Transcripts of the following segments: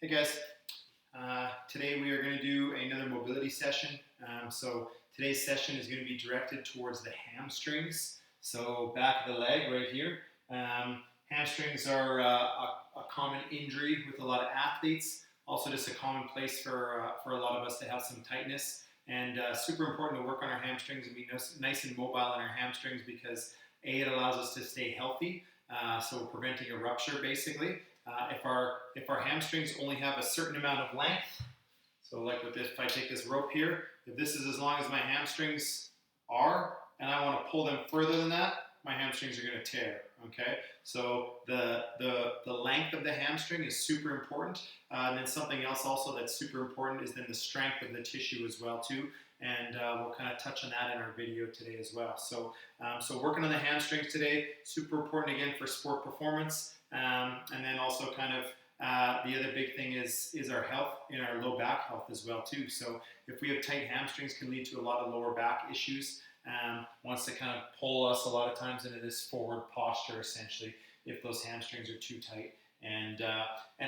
Hey guys, today we are going to do another mobility session. So today's session is going to be directed towards the hamstrings. So back of the leg right here. Hamstrings are a common injury with a lot of athletes. Also just a common place for a lot of us to have some tightness. And super important to work on our hamstrings and be nice and mobile in our hamstrings because A, it allows us to stay healthy. So we're preventing a rupture basically. If our hamstrings only have a certain amount of length, so like with this, if I take this rope here, if this is as long as my hamstrings are, and I want to pull them further than that, my hamstrings are going to tear. Okay, so the length of the hamstring is super important, and then something else also that's super important is then the strength of the tissue as well too. And we'll kind of touch on that in our video today as well. So working on the hamstrings today, super important again for sport performance. And then also kind of the other big thing is our health in our low back health as well too. So if we have tight hamstrings, can lead to a lot of lower back issues. Wants to kind of pull us a lot of times into this forward posture essentially if those hamstrings are too tight. And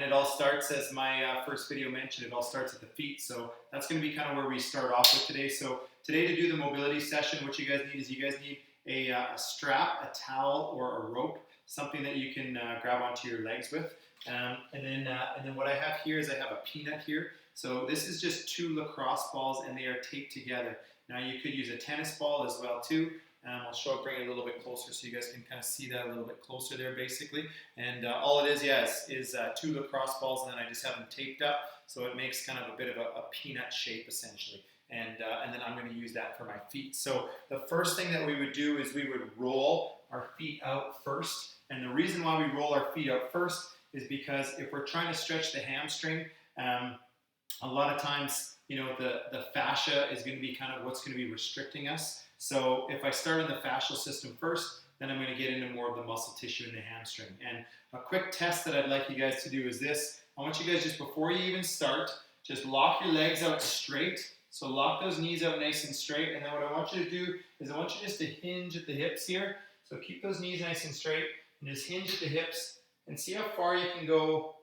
it all starts, as my first video mentioned, it all starts at the feet. So that's going to be kind of where we start off with today. So today to do the mobility session, what you guys need is you guys need a strap, a towel, or a rope, something that you can grab onto your legs with. And then what I have here is I have a peanut here. So this is just two lacrosse balls and they are taped together. Now you could use a tennis ball as well too. I'll bring it a little bit closer so you guys can kind of see that a little bit closer there basically. And all it is, is two lacrosse balls and then I just have them taped up so it makes kind of a bit of a peanut shape essentially. And then I'm going to use that for my feet. So the first thing that we would do is we would roll our feet out first. And the reason why we roll our feet out first is because if we're trying to stretch the hamstring, a lot of times, you know, the fascia is going to be kind of what's going to be restricting us. So if I start in the fascial system first, then I'm going to get into more of the muscle tissue in the hamstring. And a quick test that I'd like you guys to do is this. I want you guys just before you even start, just lock your legs out straight. So lock those knees out nice and straight. And then what I want you to do is I want you just to hinge at the hips here. So keep those knees nice and straight and just hinge at the hips and see how far you can go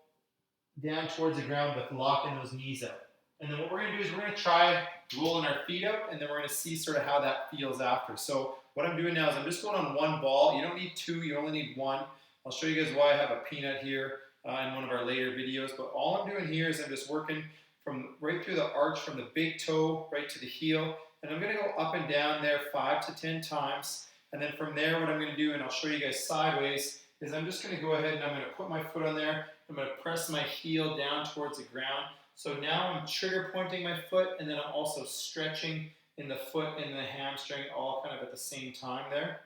down towards the ground with locking those knees out. And then what we're going to do is we're going to try rolling our feet up, and then we're going to see sort of how that feels after. So what I'm doing now is I'm just going on one ball. You don't need two, you only need one. I'll show you guys why I have a peanut here in one of our later videos. But all I'm doing here is I'm just working from right through the arch from the big toe right to the heel. And I'm going to go up and down there 5 to 10 times. And then from there, what I'm going to do, and I'll show you guys sideways, is I'm just going to go ahead and I'm going to put my foot on there. I'm going to press my heel down towards the ground. So now I'm trigger pointing my foot, and then I'm also stretching in the foot and the hamstring all kind of at the same time there.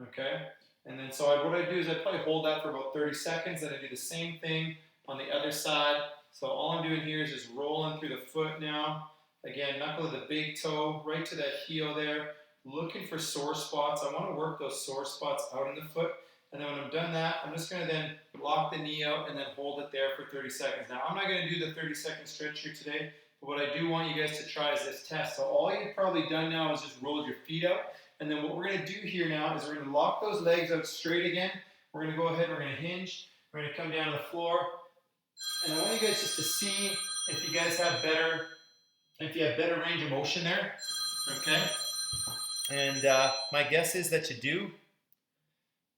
Okay? And then so what I do is I probably hold that for about 30 seconds, and I do the same thing on the other side. So all I'm doing here is just rolling through the foot now. Again, knuckle of the big toe right to that heel there. Looking for sore spots. I want to work those sore spots out in the foot. And then when I'm done that, I'm just going to then lock the knee out and then hold it there for 30 seconds. Now, I'm not going to do the 30-second stretch here today, but what I do want you guys to try is this test. So all you've probably done now is just rolled your feet out. And then what we're going to do here now is we're going to lock those legs out straight again. We're going to go ahead, we're going to hinge. We're going to come down to the floor. And I want you guys just to see if you guys have better range of motion there. Okay? And my guess is that you do.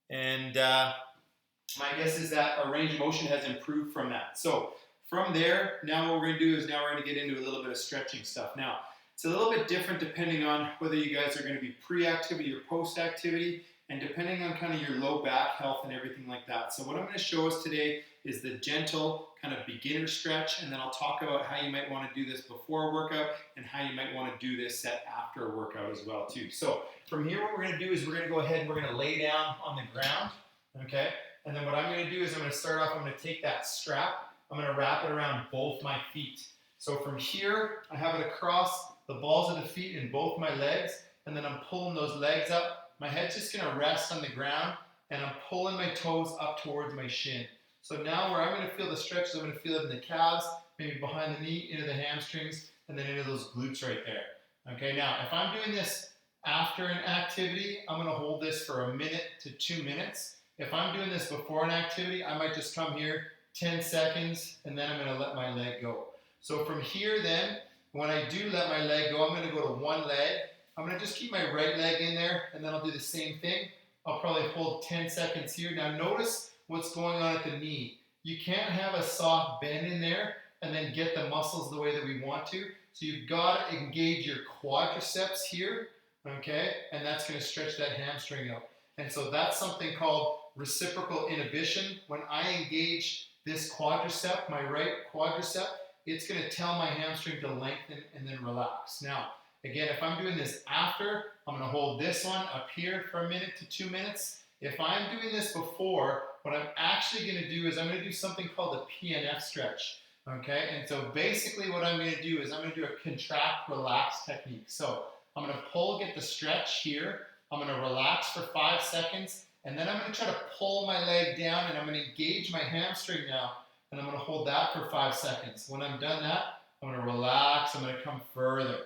And my guess is that our range of motion has improved from that. So from there, now what we're going to do is now we're going to get into a little bit of stretching stuff. Now, it's a little bit different depending on whether you guys are going to be pre-activity or post-activity, and depending on kind of your low back health and everything like that. So what I'm going to show us today is the gentle kind of beginner stretch, and then I'll talk about how you might want to do this before a workout and how you might want to do this set after a workout as well too. So from here, what we're going to do is we're going to go ahead and we're going to lay down on the ground, okay? And then what I'm going to do is I'm going to start off, I'm going to take that strap, I'm going to wrap it around both my feet. So from here, I have it across the balls of the feet in both my legs, and then I'm pulling those legs up. My head's just going to rest on the ground, and I'm pulling my toes up towards my shin. So now where I'm going to feel the stretch is I'm going to feel it in the calves, maybe behind the knee, into the hamstrings, and then into those glutes right there. Okay, now if I'm doing this after an activity, I'm going to hold this for 1 minute to 2 minutes. If I'm doing this before an activity, I might just come here, 10 seconds, and then I'm going to let my leg go. So from here then, when I do let my leg go, I'm going to go to one leg. I'm going to just keep my right leg in there, and then I'll do the same thing. I'll probably hold 10 seconds here. Now notice what's going on at the knee. You can't have a soft bend in there and then get the muscles the way that we want to. So you've got to engage your quadriceps here, okay? And that's going to stretch that hamstring out. And so that's something called reciprocal inhibition. When I engage this quadricep, my right quadricep, it's going to tell my hamstring to lengthen and then relax. Now, again, if I'm doing this after, I'm going to hold this one up here for 1 minute to 2 minutes. If I'm doing this before, what I'm actually going to do is I'm going to do something called a PNF stretch. Okay, and so basically what I'm going to do is I'm going to do a contract, relax technique. So I'm going to pull, get the stretch here. I'm going to relax for 5 seconds, and then I'm going to try to pull my leg down, and I'm going to engage my hamstring now, and I'm going to hold that for 5 seconds. When I'm done that, I'm going to relax. I'm going to come further.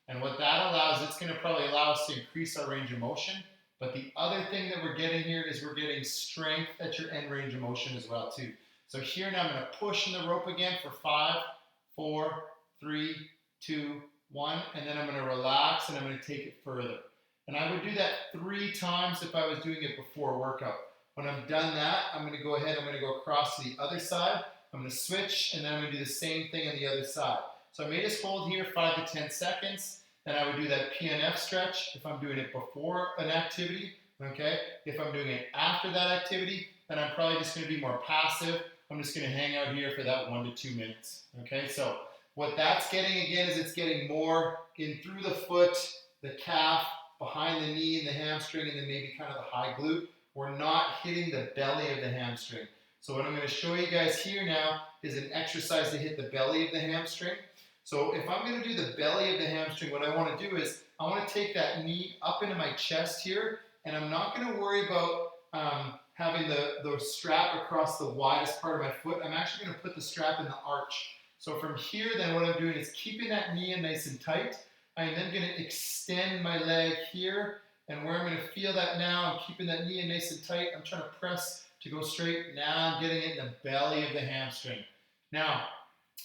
And what that allows, it's going to probably allow us to increase our range of motion. But the other thing that we're getting here is we're getting strength at your end range of motion as well too. So here now I'm going to push in the rope again for 5, 4, 3, 2, 1, and then I'm going to relax and I'm going to take it further. And I would do that 3 times if I was doing it before a workout. When I'm done that, I'm going to go ahead, I'm going to go across to the other side. I'm going to switch, and then I'm going to do the same thing on the other side. So I may just hold here 5 to 10 seconds. Then I would do that PNF stretch if I'm doing it before an activity. Okay? If I'm doing it after that activity, then I'm probably just going to be more passive. I'm just going to hang out here for that 1 to 2 minutes. Okay? So what that's getting again is it's getting more in through the foot, the calf, behind the knee and the hamstring, and then maybe kind of the high glute. We're not hitting the belly of the hamstring. So what I'm going to show you guys here now is an exercise to hit the belly of the hamstring. So if I'm going to do the belly of the hamstring, what I want to do is I want to take that knee up into my chest here, and I'm not going to worry about having the strap across the widest part of my foot. I'm actually going to put the strap in the arch. So from here then what I'm doing is keeping that knee in nice and tight. I am then going to extend my leg here, and where I'm going to feel that now, I'm keeping that knee in nice and tight. I'm trying to press to go straight. Now I'm getting it in the belly of the hamstring. Now,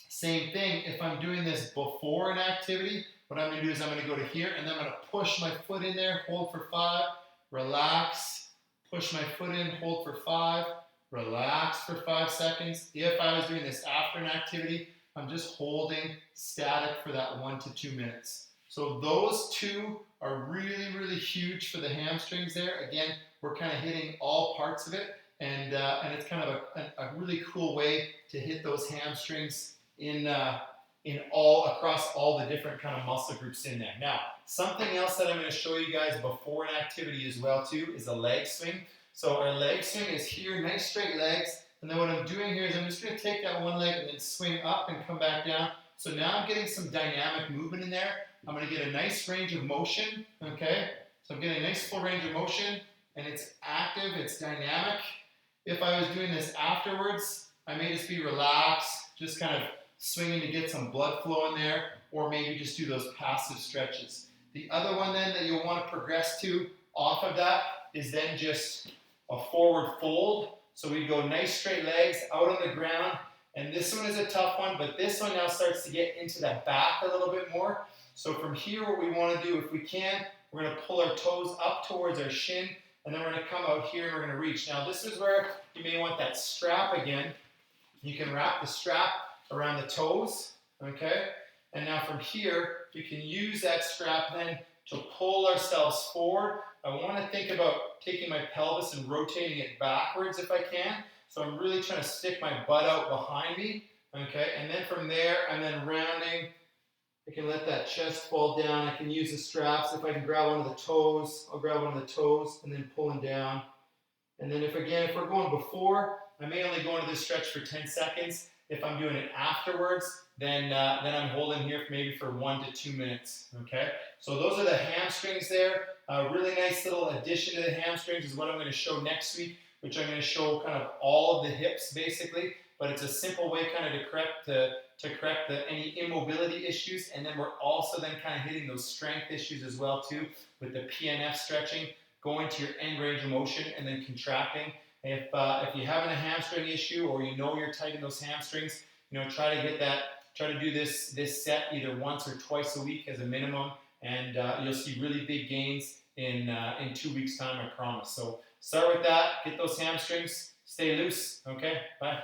same thing, if I'm doing this before an activity, what I'm going to do is I'm going to go to here, and then I'm going to push my foot in there, hold for 5, relax, push my foot in, hold for 5, relax for 5 seconds. If I was doing this after an activity, I'm just holding static for that 1 to 2 minutes. So those two are really, really huge for the hamstrings there. Again, we're kind of hitting all parts of it, and it's kind of a really cool way to hit those hamstrings in across all the different kind of muscle groups in there. Now, something else that I'm going to show you guys before an activity as well too is a leg swing. So our leg swing is here, nice straight legs, and then what I'm doing here is I'm just going to take that one leg and then swing up and come back down. So now I'm getting some dynamic movement in there. I'm going to get a nice range of motion, okay? So I'm getting a nice full range of motion, and it's active, it's dynamic. If I was doing this afterwards, I may just be relaxed, just kind of swinging to get some blood flow in there, or maybe just do those passive stretches. The other one then that you'll want to progress to off of that is then just a forward fold. So we go nice straight legs out on the ground, and this one is a tough one, but this one now starts to get into the back a little bit more. So from here, what we want to do, if we can, we're going to pull our toes up towards our shin, and then we're going to come out here and we're going to reach. Now this is where you may want that strap again. You can wrap the strap around the toes, okay? And now from here, we can use that strap then to pull ourselves forward. I want to think about taking my pelvis and rotating it backwards if I can. So I'm really trying to stick my butt out behind me, okay? And then from there, I'm then rounding. I can let that chest fall down. I can use the straps. If I can grab one of the toes, I'll grab one of the toes and then pulling down. And then if we're going before, I may only go into this stretch for 10 seconds. If I'm doing it afterwards, then I'm holding here maybe for 1 to 2 minutes, okay? So those are the hamstrings there. A really nice little addition to the hamstrings is what I'm going to show next week, which I'm going to show kind of all of the hips basically, but it's a simple way kind of to correct any immobility issues, and then we're also then kind of hitting those strength issues as well too with the PNF stretching, going to your end range of motion and then contracting. If you're having a hamstring issue or you know you're tight in those hamstrings, try to do this set either once or twice a week as a minimum, and you'll see really big gains in 2 weeks time, I promise. So start with that, get those hamstrings, stay loose. Okay, bye.